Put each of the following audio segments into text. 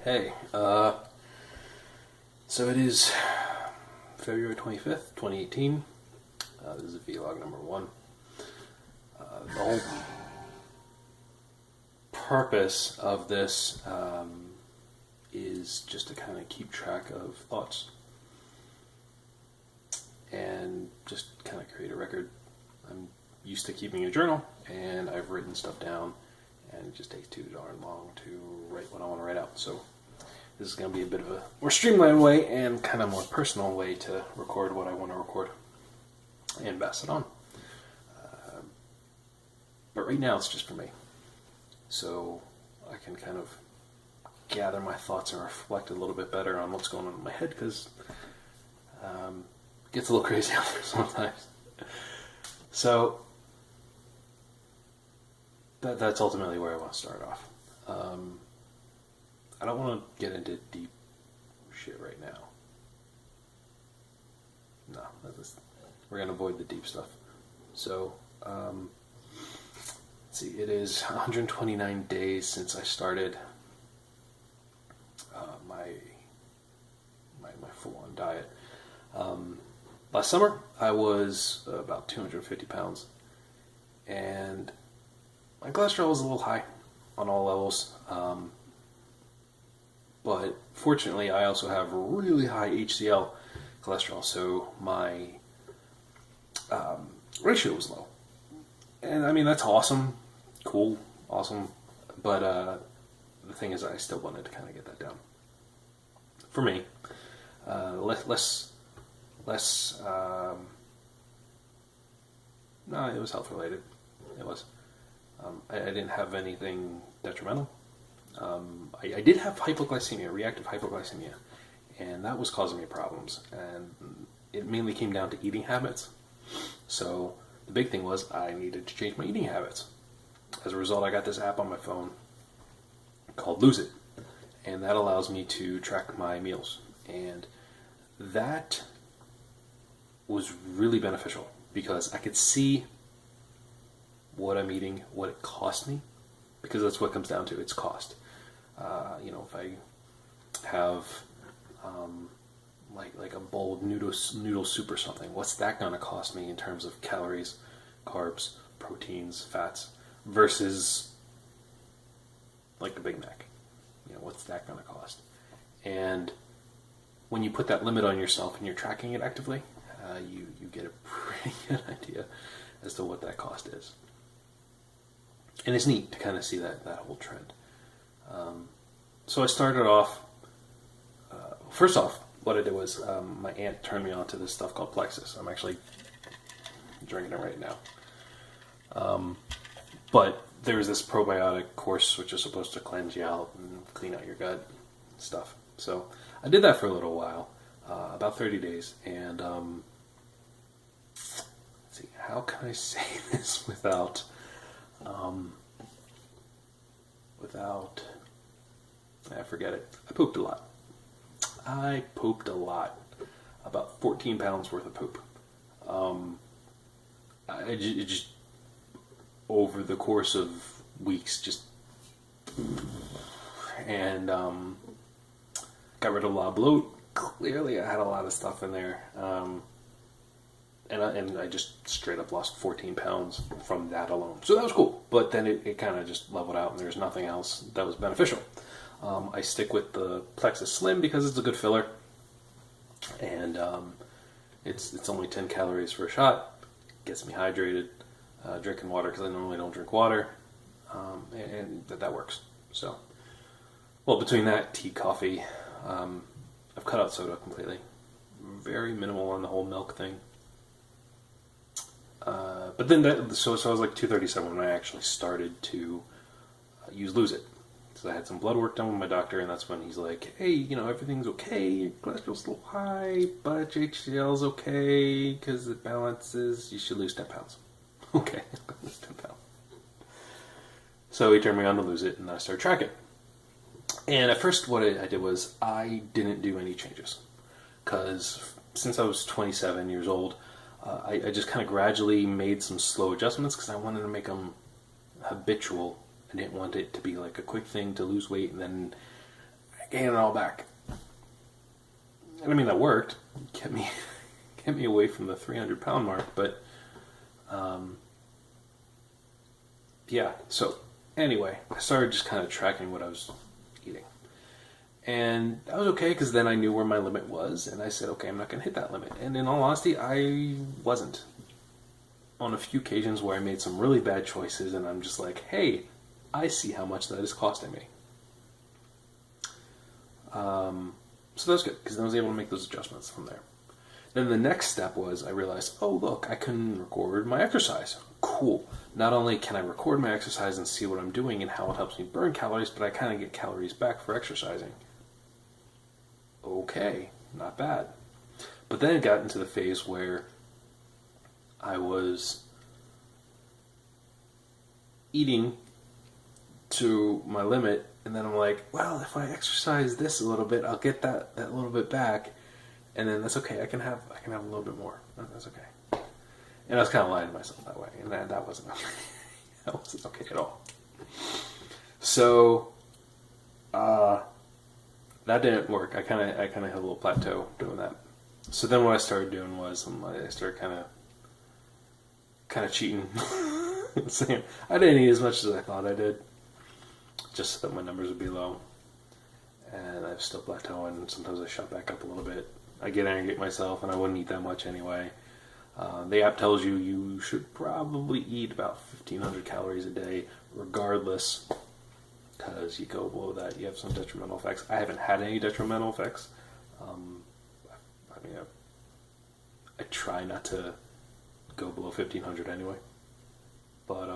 Hey, so it is February 25th, 2018. This is vlog number one. The whole purpose of this is just to kind of keep track of thoughts and just kind of create a record. I'm used to keeping a journal, and I've written stuff down, and it just takes too darn long to write what I want to write out. So this is going to be a bit of a more streamlined way and kind of more personal way to record what I want to record and pass it on. But right now it's just for me. So I can kind of gather my thoughts and reflect a little bit better on what's going on in my head, because it gets a little crazy out there sometimes. So that's ultimately where I want to start off. I don't want to get into deep shit right now. No, we're going to avoid the deep stuff. So, let's see, it is 129 days since I started my full-on diet. Last summer, I was about 250 pounds, and my cholesterol was a little high on all levels. But fortunately, I also have really high HDL cholesterol, so my ratio was low. And I mean, that's awesome, cool, awesome. But the thing is, I still wanted to kind of get that down. For me, less. No, it was health related. It was. I didn't have anything detrimental. I did have hypoglycemia, reactive hypoglycemia, and that was causing me problems. And it mainly came down to eating habits. So the big thing was I needed to change my eating habits. As a result, I got this app on my phone called Lose It, and that allows me to track my meals. And that was really beneficial because I could see what I'm eating, what it cost me, because that's what it comes down to. It's cost. If I have like a bowl of noodle soup or something, what's that going to cost me in terms of calories, carbs, proteins, fats, versus like a Big Mac? What's that going to cost? And when you put that limit on yourself and you're tracking it actively, you get a pretty good idea as to what that cost is. And it's neat to kind of see that whole trend. So I started off, first off, what I did was my aunt turned me on to this stuff called Plexus. I'm actually drinking it right now. But there's this probiotic course which is supposed to cleanse you out and clean out your gut and stuff. So I did that for a little while, about 30 days. And let's see, how can I say this without I forget it. I pooped a lot. About 14 pounds worth of poop. It just over the course of weeks, and got rid of a lot of bloat. Clearly, I had a lot of stuff in there. And I just straight up lost 14 pounds from that alone. So that was cool. But then it kind of just leveled out, and there's nothing else that was beneficial. I stick with the Plexus Slim because it's a good filler. And it's only 10 calories for a shot. Gets me hydrated. Drinking water because I normally don't drink water. And that works. So, well, between that, tea, coffee, I've cut out soda completely. Very minimal on the whole milk thing. But then so I was like 237 when I actually started to use Lose It. So I had some blood work done with my doctor, and that's when he's like, hey, everything's okay, your cholesterol's a little high, but your HDL's okay, because it balances, you should lose 10 pounds. Okay, I'm going to lose 10 pounds. So he turned me on to Lose It, and I started tracking. And at first what I did was I didn't do any changes, because since I was 27 years old, I just kind of gradually made some slow adjustments because I wanted to make them habitual. I didn't want it to be like a quick thing to lose weight and then gain it all back. And I mean, that worked. Kept me away from the 300-pound mark, but yeah. So anyway, I started just kind of tracking what I was eating. And that was okay, because then I knew where my limit was, and I said, okay, I'm not going to hit that limit. And in all honesty, I wasn't. On a few occasions where I made some really bad choices, and I'm just like, hey, I see how much that is costing me. So that was good, because then I was able to make those adjustments from there. Then the next step was I realized, oh, look, I can record my exercise. Cool. Not only can I record my exercise and see what I'm doing and how it helps me burn calories, but I kind of get calories back for exercising. Okay, not bad. But then it got into the phase where I was eating to my limit, and then I'm like, well, if I exercise this a little bit, I'll get that little bit back, and then that's okay. I can have a little bit more. That's okay. And I was kind of lying to myself that way, and that wasn't okay. That wasn't okay at all. So that didn't work. I kind of hit a little plateau doing that. So then what I started doing was I started kind of cheating, saying I didn't eat as much as I thought I did, just so that my numbers would be low. And I'm still plateauing. Sometimes I shot back up a little bit. I get angry at myself, and I wouldn't eat that much anyway. The app tells you should probably eat about 1,500 calories a day, regardless, because you go below that, you have some detrimental effects. I haven't had any detrimental effects. I try not to go below 1,500 anyway. But,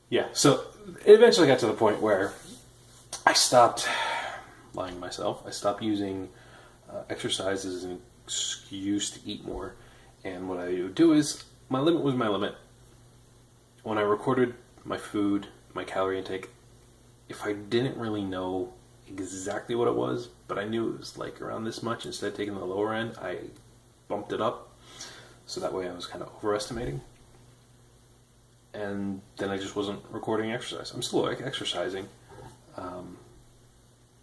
yeah, so it eventually got to the point where I stopped lying to myself. I stopped using exercise as an excuse to eat more. And what I would do is, my limit was my limit. When I recorded my food, my calorie intake, if I didn't really know exactly what it was, but I knew it was like around this much, instead of taking the lower end, I bumped it up. So that way I was kind of overestimating. And then I just wasn't recording exercise. I'm still exercising,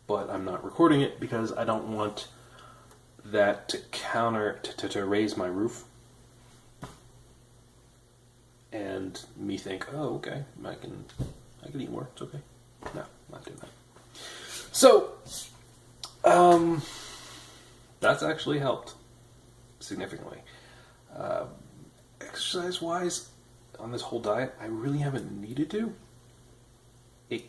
but I'm not recording it because I don't want that to raise my roof and me think, oh, okay, I can eat more. It's okay. No, not doing that. So, that's actually helped significantly. Exercise-wise, on this whole diet, I really haven't needed to. It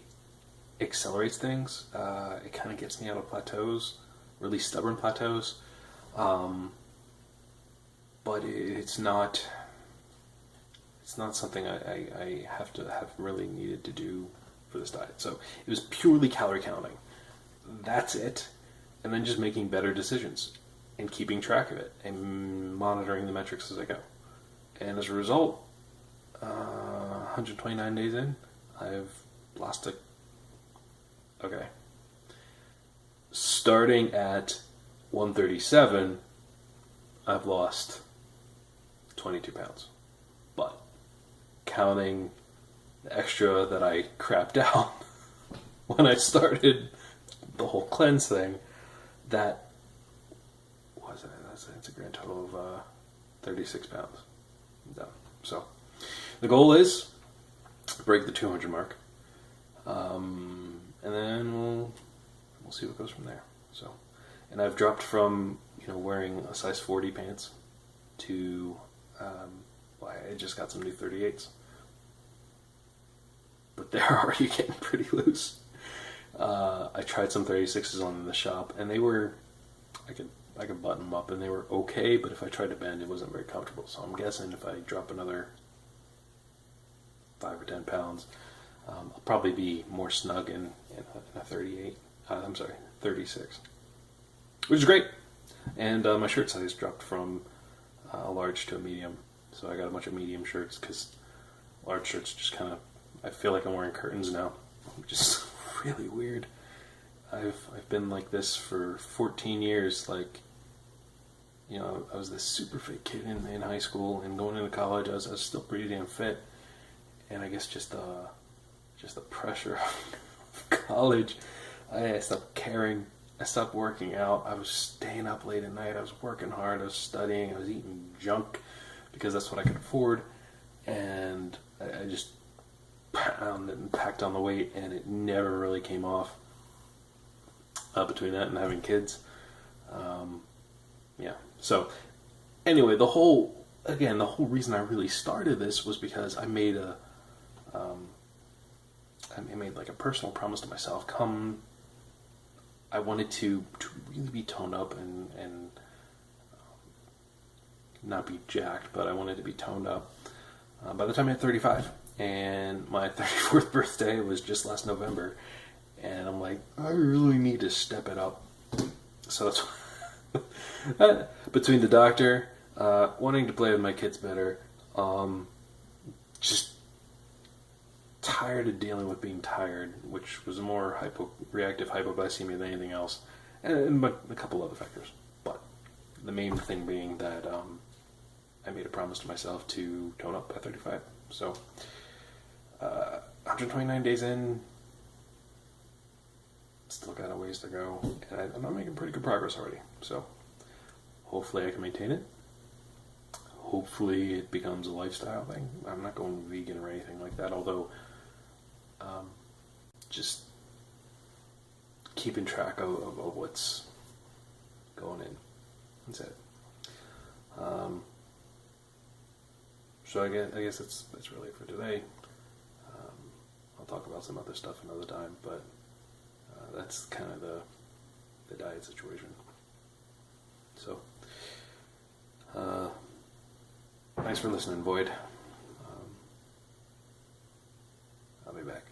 accelerates things. It kind of gets me out of plateaus, really stubborn plateaus. But it's not something I have really needed to do for this diet. So it was purely calorie counting. That's it. And then just making better decisions and keeping track of it and monitoring the metrics as I go. And as a result, 129 days in, I've lost okay. Starting at 137, I've lost 22 pounds. But counting the extra that I crapped out when I started the whole cleanse thing, that was it's a grand total of 36 pounds. I'm done. So the goal is to break the 200 mark, and then we'll see what goes from there. So, and I've dropped from wearing a size 40 pants to I just got some new 38s, but they're already getting pretty loose. I tried some 36s on in the shop, and they were I could button them up, and they were okay, but if I tried to bend, it wasn't very comfortable. So I'm guessing if I drop another 5 or 10 pounds, I'll probably be more snug in a 38. 36, which is great. And my shirt size dropped from a large to a medium, so I got a bunch of medium shirts because large shirts just kind of, I feel like I'm wearing curtains now, which is really weird. I've been like this for 14 years. Like, I was this super fit kid in high school, and going into college, I was still pretty damn fit. And I guess just the pressure of college I stopped caring. I stopped working out. I was staying up late at night. I was working hard. I was studying. I was eating junk because that's what I could afford. And I just pounded and packed on the weight, and it never really came off. Between that and having kids, yeah. So anyway, the whole reason I really started this was because I made like a personal promise to myself. I wanted to really be toned up and not be jacked, but I wanted to be toned up by the time I hit 35. And my 34th birthday was just last November. And I'm like, I really need to step it up. So that's between the doctor, wanting to play with my kids better, just tired of dealing with being tired, which was more reactive hypoglycemia than anything else, and a couple other factors. But the main thing being that I made a promise to myself to tone up by 35. So 129 days in, still got a ways to go, and I'm making pretty good progress already. So hopefully I can maintain it. Hopefully it becomes a lifestyle thing. I'm not going vegan or anything like that, although just keeping track of what's going in. That's it. So I guess that's really it for today. I'll talk about some other stuff another time, but that's kind of the diet situation. So, thanks for listening, Void. I'll be back.